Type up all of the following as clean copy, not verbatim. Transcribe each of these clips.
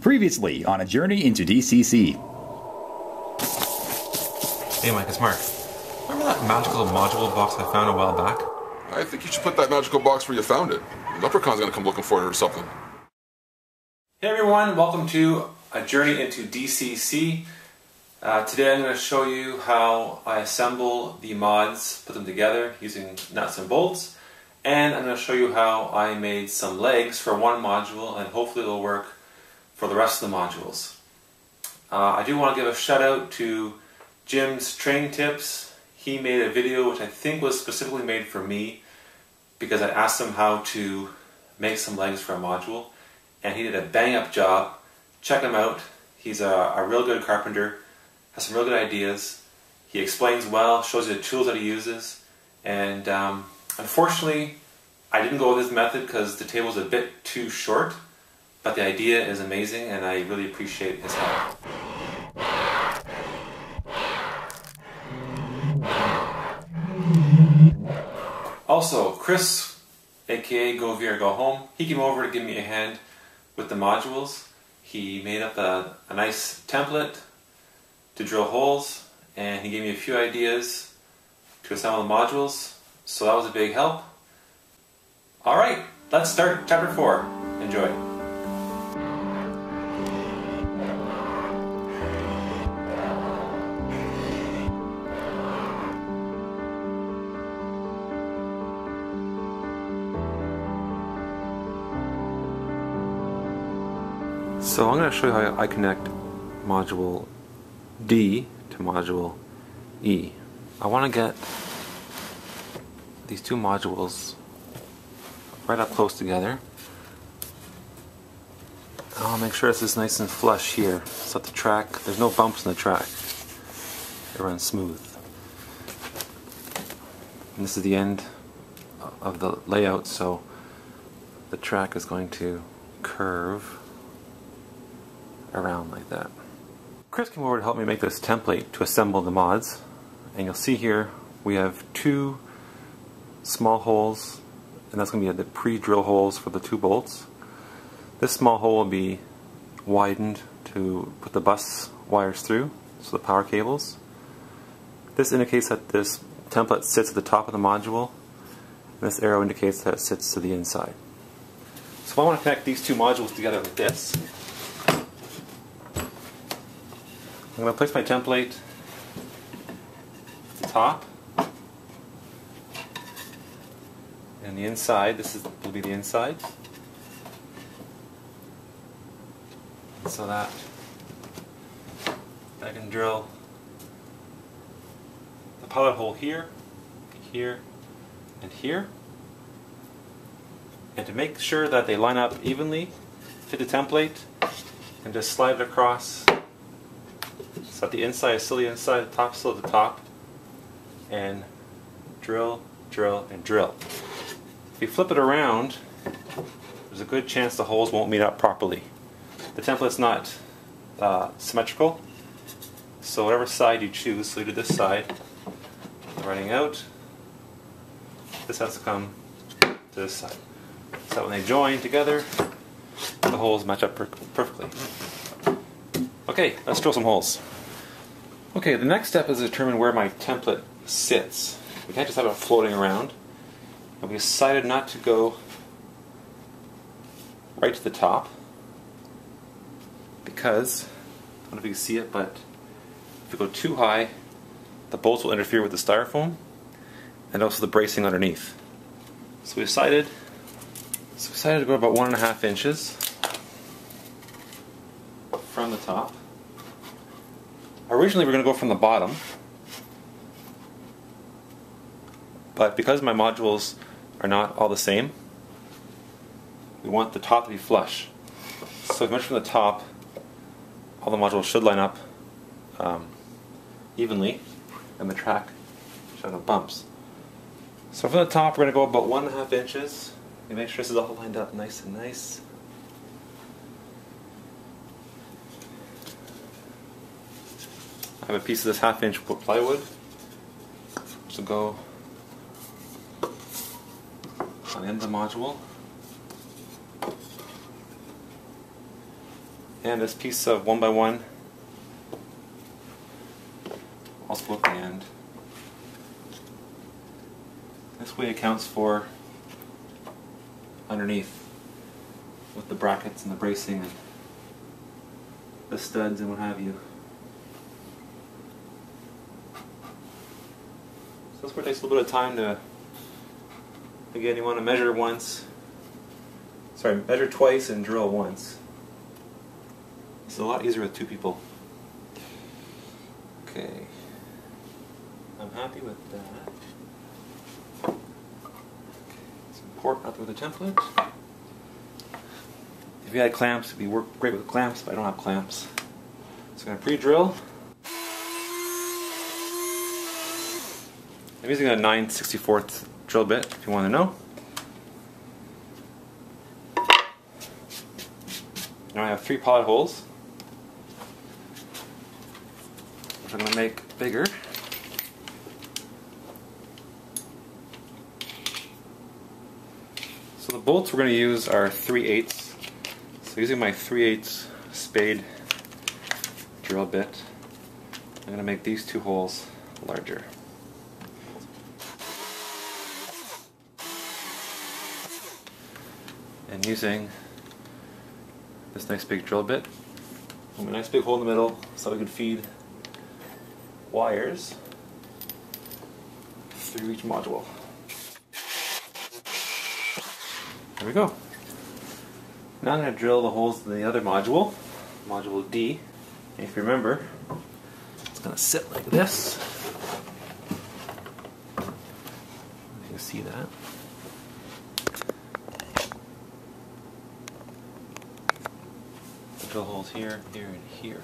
Previously on A Journey into DCC. Hey Mike, it's Mark. Remember that magical module box I found a while back? I think you should put that magical box where you found it. Leprechaun's gonna come looking for it or something. Hey everyone, welcome to A Journey into DCC. Today I'm going to show you how I assemble the mods, put them together using nuts and bolts, and I'm going to show you how I made some legs for one module and hopefully it'll work for the rest of the modules. I do want to give a shout out to Jim's Training Tips. He made a video which I think was specifically made for me because I asked him how to make some legs for a module, and he did a bang up job. Check him out. He's a real good carpenter, has some real good ideas. He explains well, shows you the tools that he uses, and unfortunately I didn't go with his method because the table's a bit too short, but the idea is amazing and I really appreciate his help. Also, Kris, aka Go Via Go Home, he came over to give me a hand with the modules. He made up a nice template to drill holes, and he gave me a few ideas to assemble the modules, so that was a big help. Alright, let's start chapter 4. Enjoy. So I'm going to show you how I connect module D to module E. I want to get these two modules right up close together. I'll make sure this is nice and flush here so that the track, there's no bumps in the track. It runs smooth. And this is the end of the layout, so the track is going to curve around like that. Kris came over to help me make this template to assemble the mods, and you'll see here we have two small holes, and that's going to be the pre-drill holes for the two bolts. This small hole will be widened to put the bus wires through, so the power cables. This indicates that this template sits at the top of the module, and this arrow indicates that it sits to the inside. So if I want to connect these two modules together like this, I'm going to place my template at the top, and the inside, will be the inside, so that I can drill the pilot hole here, here, and here, and to make sure that they line up evenly, fit the template, and just slide it across so that the inside is still the inside, the top is still the top, and drill, drill, and drill. If you flip it around, there's a good chance the holes won't meet up properly. The template's not symmetrical, so whatever side you choose, so you do this side, running out, this has to come to this side. So that when they join together, the holes match up perfectly. Okay, let's drill some holes. Okay, the next step is to determine where my template sits. We can't just have it floating around. And we decided not to go right to the top because, I don't know if you can see it, but if we go too high, the bolts will interfere with the styrofoam and also the bracing underneath. So we decided to go about 1.5 inches from the top. Originally we were going to go from the bottom, but because my modules are not all the same, we want the top to be flush. So if I measure from the top, all the modules should line up evenly, and the track should have bumps. So from the top we're going to go about 1.5 inches, and make sure this is all lined up nice and nice. I have a piece of this 1/2 inch plywood, which will go on the end of the module. And this piece of 1x1 also go at the end. This way accounts for underneath with the brackets and the bracing and the studs and what have you. So that's where it takes a little bit of time to, again, you want to measure measure twice and drill once. It's a lot easier with two people. Okay, I'm happy with that. Some pork out there with the template. If you had clamps, it'd be great with clamps, but I don't have clamps. So I'm going to pre-drill. I'm using a 9/64 drill bit, if you want to know. Now I have 3 pilot holes, which I'm going to make bigger. So the bolts we're going to use are 3/8. So using my 3/8 spade drill bit, I'm going to make these 2 holes larger. And using this nice big drill bit, a nice big hole in the middle so we can feed wires through each module. There we go. Now I'm going to drill the holes in the other module, module D. And if you remember, it's going to sit like this. You can see that. Drill holes here, here, and here.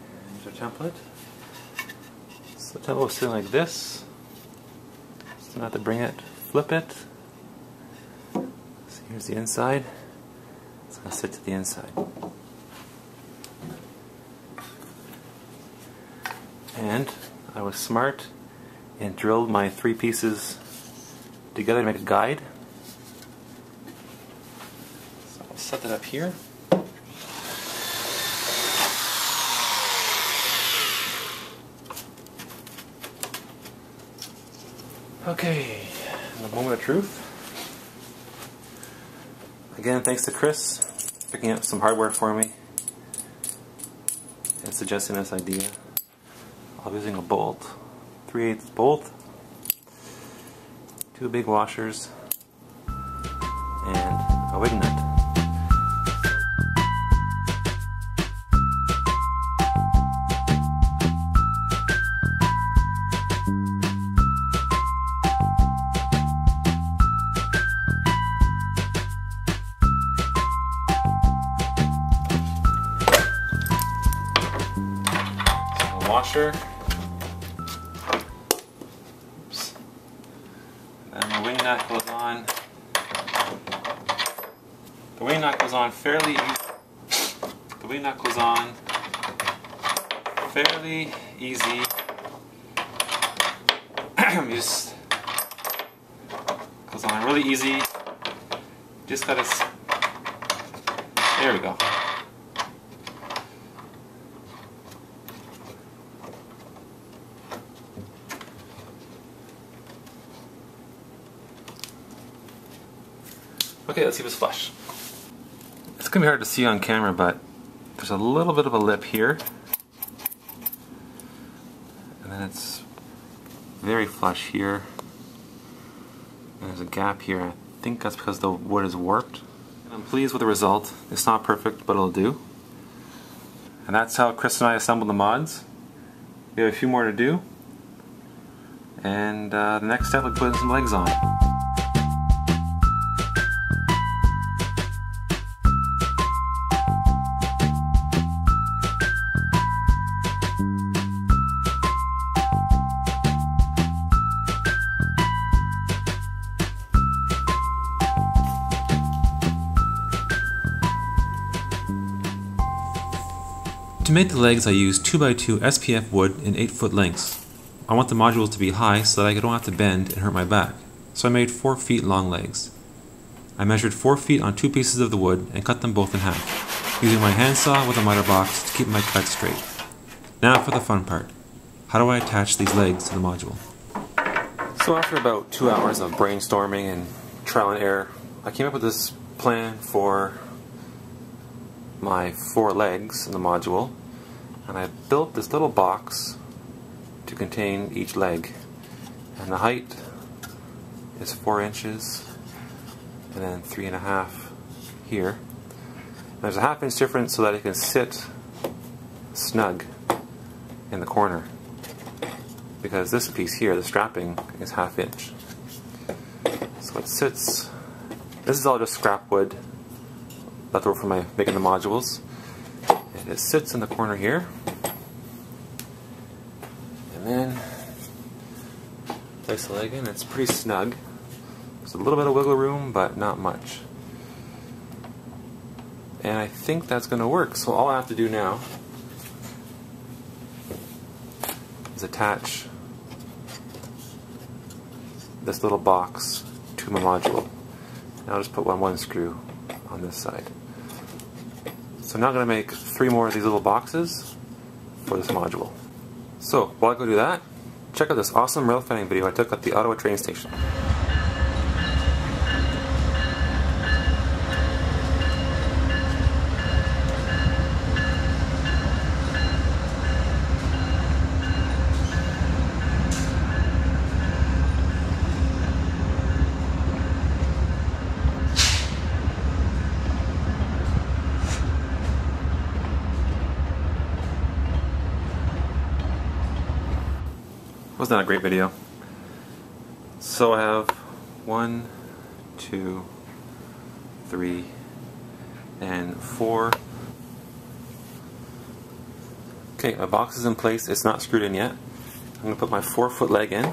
And here's our template. So the template will sit like this. So not to bring it, flip it. So here's the inside. It's going to sit to the inside. And I was smart and drilled my 3 pieces together to make a guide. Set that up here. Okay, the moment of truth. Again, thanks to Kris picking up some hardware for me and suggesting this idea. I'll be using a bolt, 3/8 bolt, 2 big washers, and a wig nut. Washer. Oops. And the wing nut goes on. The wing nut goes on fairly easy. Just goes on really easy. Just gotta. There we go. Okay, let's see if it's flush. It's going to be hard to see on camera, but there's a little bit of a lip here. And then it's very flush here. And there's a gap here. I think that's because the wood is warped. And I'm pleased with the result. It's not perfect, but it'll do. And that's how Kris and I assembled the mods. We have a few more to do. And the next step, we'll put some legs on. To make the legs, I used 2x2 SPF wood in 8-foot lengths. I want the modules to be high so that I don't have to bend and hurt my back, so I made 4 feet long legs. I measured 4 feet on 2 pieces of the wood and cut them both in half, using my handsaw with a miter box to keep my cut straight. Now for the fun part. How do I attach these legs to the module? So after about 2 hours of brainstorming and trial and error, I came up with this plan for my 4 legs in the module, and I built this little box to contain each leg. And the height is 4 inches, and then 3.5 here. And there's a 1/2 inch difference so that it can sit snug in the corner, because this piece here, the strapping, is 1/2 inch. So it sits, this is all just scrap wood left over from my making the modules, and it sits in the corner here, and then place the leg in. It's pretty snug. There's a little bit of wiggle room, but not much. And I think that's going to work. So all I have to do now is attach this little box to my module. And I'll just put one screw on this side. So now I'm going to make 3 more of these little boxes for this module. So while I go do that, check out this awesome rail fanning video I took at the Ottawa train station. Wasn't that a great video? So I have 1, 2, 3, and 4. Okay, my box is in place. It's not screwed in yet. I'm going to put my 4-foot leg in.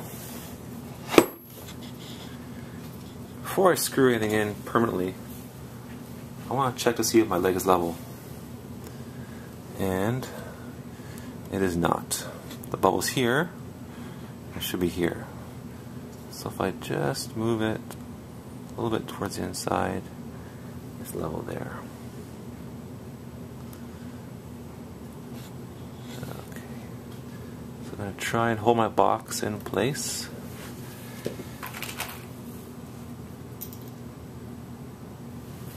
Before I screw anything in permanently, I want to check to see if my leg is level. And it is not. The bubble's here. It should be here. So if I just move it a little bit towards the inside, it's level there. Okay. So I'm going to try and hold my box in place.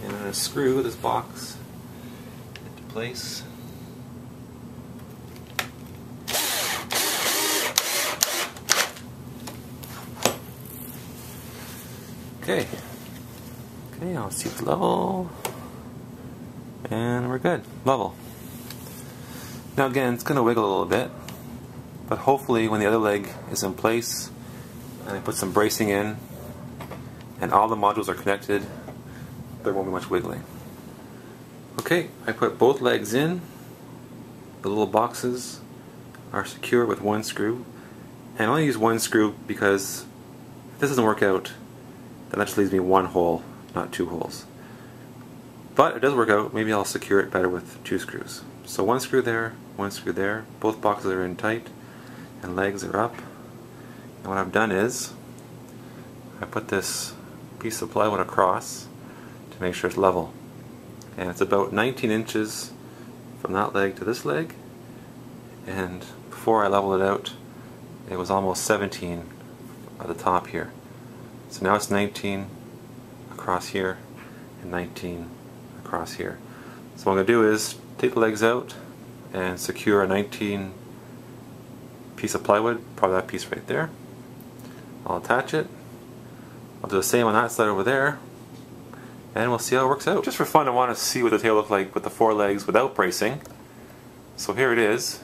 And I'm going to screw this box into place. Okay, I'll see it's level, and we're good, level. Now again, it's going to wiggle a little bit, but hopefully when the other leg is in place, and I put some bracing in, and all the modules are connected, there won't be much wiggling. Okay, I put both legs in, the little boxes are secure with 1 screw, and I only use 1 screw because if this doesn't work out, then that just leaves me 1 hole, not 2 holes. But it does work out. Maybe I'll secure it better with 2 screws. So 1 screw there, 1 screw there. Both boxes are in tight, and legs are up. And what I've done is, I put this piece of plywood across to make sure it's level. And it's about 19 inches from that leg to this leg. And before I leveled it out, it was almost 17 at the top here. So now it's 19 across here and 19 across here. So what I'm going to do is take the legs out and secure a 19 piece of plywood, probably that piece right there. I'll attach it. I'll do the same on that side over there, and we'll see how it works out. Just for fun, I want to see what the tail looks like with the 4 legs without bracing. So here it is.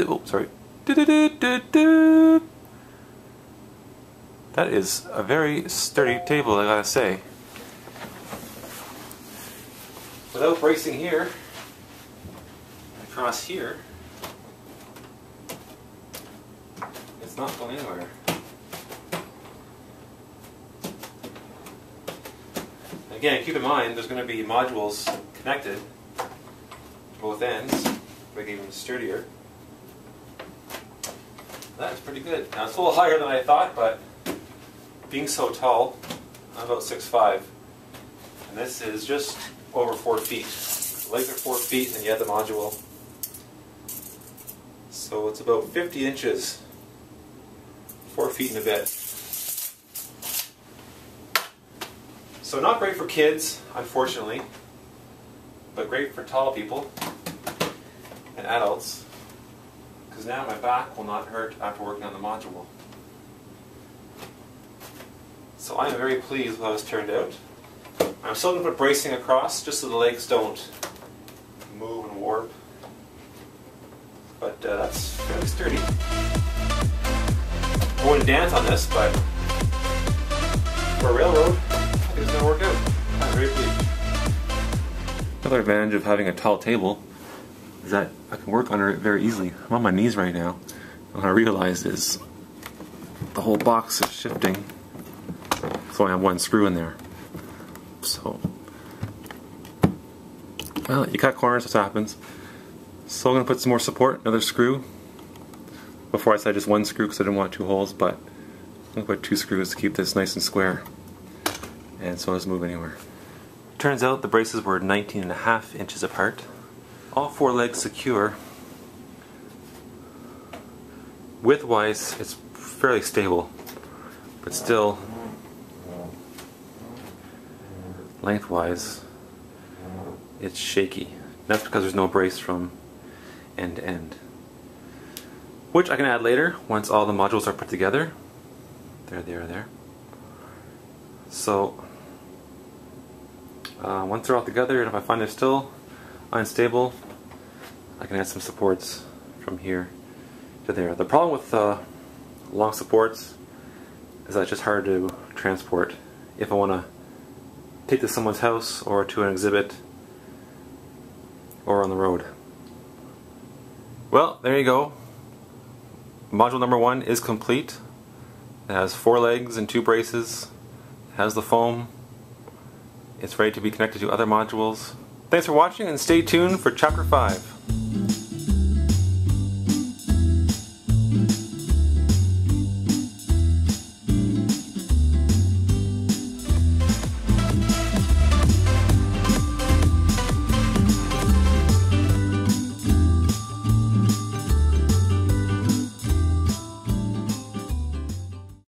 Oh, sorry. That is a very sturdy table, I gotta say. Without bracing here, across here, it's not going anywhere. Again, keep in mind there's going to be modules connected to both ends, make it even sturdier. That's pretty good. Now it's a little higher than I thought, but being so tall, I'm about 6'5", and this is just over 4 feet. The legs are 4 feet, and you have the module. So it's about 50 inches, 4 feet and a bit. So not great for kids, unfortunately, but great for tall people and adults, because now my back will not hurt after working on the module. So I am very pleased with how this turned out. I'm still going to put bracing across just so the legs don't move and warp. But that's fairly sturdy. I wouldn't dance on this, but for a railroad, I think it's going to work out. I'm very pleased. Another advantage of having a tall table is that I can work under it very easily. I'm on my knees right now. And what I realized is the whole box is shifting. So I have one screw in there. So, well, you cut corners, that's what happens. So I'm going to put some more support, another screw. Before I said just one screw because I didn't want 2 holes, but I'm going to put 2 screws to keep this nice and square. And so it doesn't move anywhere. Turns out the braces were 19.5 inches apart. All 4 legs secure. Width-wise, it's fairly stable, but still, lengthwise, it's shaky. That's because there's no brace from end to end, which I can add later once all the modules are put together. There they are there. So once they're all together, and if I find they're still unstable, I can add some supports from here to there. The problem with long supports is that it's just hard to transport if I want to take to someone's house or to an exhibit or on the road. Well, there you go. Module number 1 is complete. It has 4 legs and 2 braces. It has the foam. It's ready to be connected to other modules. Thanks for watching, and stay tuned for Chapter 5.